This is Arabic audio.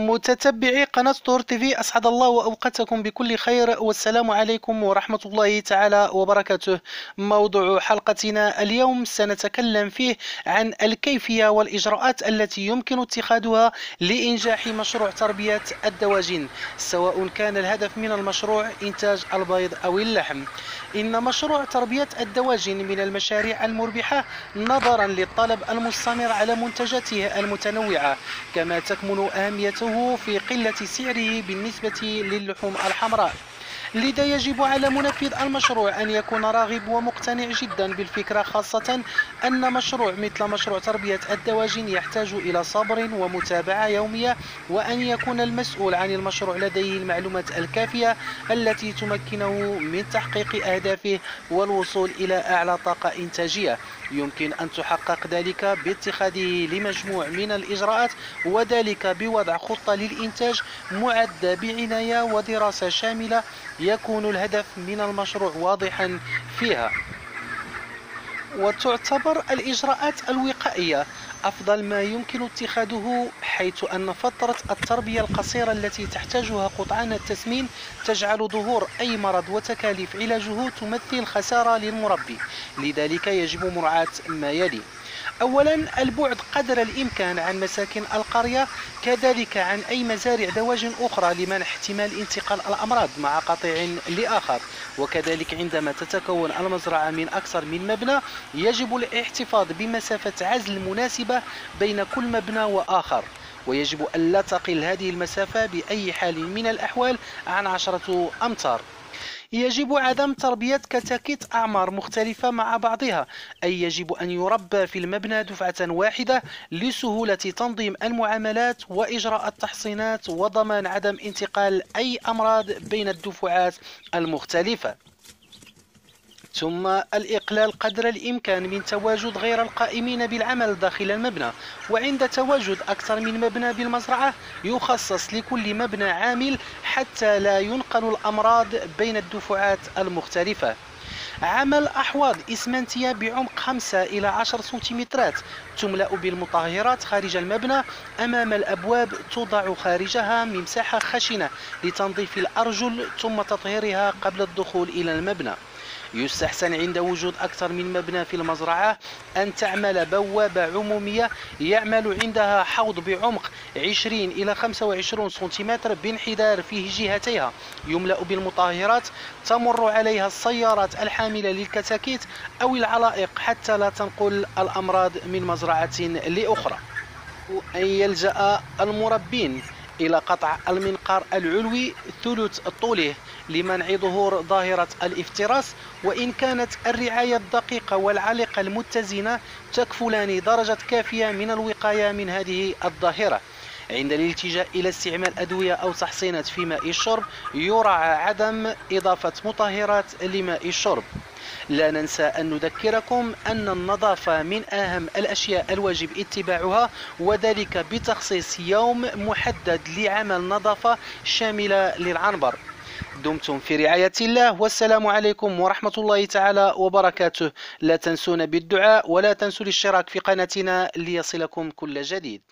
متتبعي قناة طور تيفي، أسعد الله وأوقاتكم بكل خير، والسلام عليكم ورحمة الله تعالى وبركاته. موضوع حلقتنا اليوم سنتكلم فيه عن الكيفية والإجراءات التي يمكن اتخاذها لإنجاح مشروع تربية الدواجن، سواء كان الهدف من المشروع إنتاج البيض أو اللحم. إن مشروع تربية الدواجن من المشاريع المربحة نظرا للطلب المستمر على منتجاته المتنوعة، كما تكمن أهميته في قلة سعره بالنسبة للحوم الحمراء. لذا يجب على منفذ المشروع أن يكون راغب ومقتنع جدا بالفكرة، خاصة أن مشروع مثل مشروع تربية الدواجن يحتاج إلى صبر ومتابعة يومية، وأن يكون المسؤول عن المشروع لديه المعلومات الكافية التي تمكنه من تحقيق أهدافه والوصول إلى أعلى طاقة إنتاجية. يمكن أن تحقق ذلك باتخاذه لمجموع من الإجراءات، وذلك بوضع خطة للإنتاج معدة بعناية ودراسة شاملة يكون الهدف من المشروع واضحا فيها. وتعتبر الإجراءات الوقائية أفضل ما يمكن اتخاذه، حيث أن فترة التربية القصيرة التي تحتاجها قطعان التسمين تجعل ظهور أي مرض وتكاليف علاجه تمثل خسارة للمربي. لذلك يجب مراعاة ما يلي: أولا، البعد قدر الإمكان عن مساكن القرية، كذلك عن أي مزارع دواجن أخرى لمنع احتمال انتقال الأمراض مع قطيع لآخر. وكذلك عندما تتكون المزرعة من أكثر من مبنى يجب الاحتفاظ بمسافة عزل مناسبة بين كل مبنى وآخر، ويجب ألا تقل هذه المسافة بأي حال من الأحوال عن 10 أمتار. يجب عدم تربية كتاكيت أعمار مختلفة مع بعضها، أي يجب أن يربى في المبنى دفعة واحدة لسهولة تنظيم المعاملات وإجراء التحصينات وضمان عدم انتقال أي أمراض بين الدفعات المختلفة. ثم الإقلال قدر الإمكان من تواجد غير القائمين بالعمل داخل المبنى، وعند تواجد أكثر من مبنى بالمزرعة يخصص لكل مبنى عامل حتى لا ينقل الأمراض بين الدفعات المختلفة. عمل أحواض إسمنتية بعمق 5 إلى 10 سنتيمترات تملأ بالمطهرات خارج المبنى، أمام الأبواب توضع خارجها ممسحة خشنة لتنظيف الأرجل ثم تطهيرها قبل الدخول إلى المبنى. يستحسن عند وجود أكثر من مبنى في المزرعة أن تعمل بوابة عمومية يعمل عندها حوض بعمق 20 إلى 25 سنتيمتر بانحدار فيه جهتيها، يملأ بالمطهرات تمر عليها السيارات الحاملة للكتاكيت أو العلائق حتى لا تنقل الأمراض من مزرعة لأخرى. أن يلجأ المربين إلى قطع المنقار العلوي ثلث طوله لمنع ظهور ظاهرة الافتراس، وإن كانت الرعاية الدقيقة والعلقة المتزنة تكفلان درجة كافية من الوقاية من هذه الظاهرة. عند الالتجاء إلى استعمال أدوية أو تحصينات في ماء الشرب يراعى عدم إضافة مطهرات لماء الشرب. لا ننسى أن نذكركم أن النظافة من أهم الأشياء الواجب اتباعها، وذلك بتخصيص يوم محدد لعمل نظافة شاملة للعنبر. دمتم في رعاية الله، والسلام عليكم ورحمة الله تعالى وبركاته. لا تنسونا بالدعاء، ولا تنسوا الاشتراك في قناتنا ليصلكم كل جديد.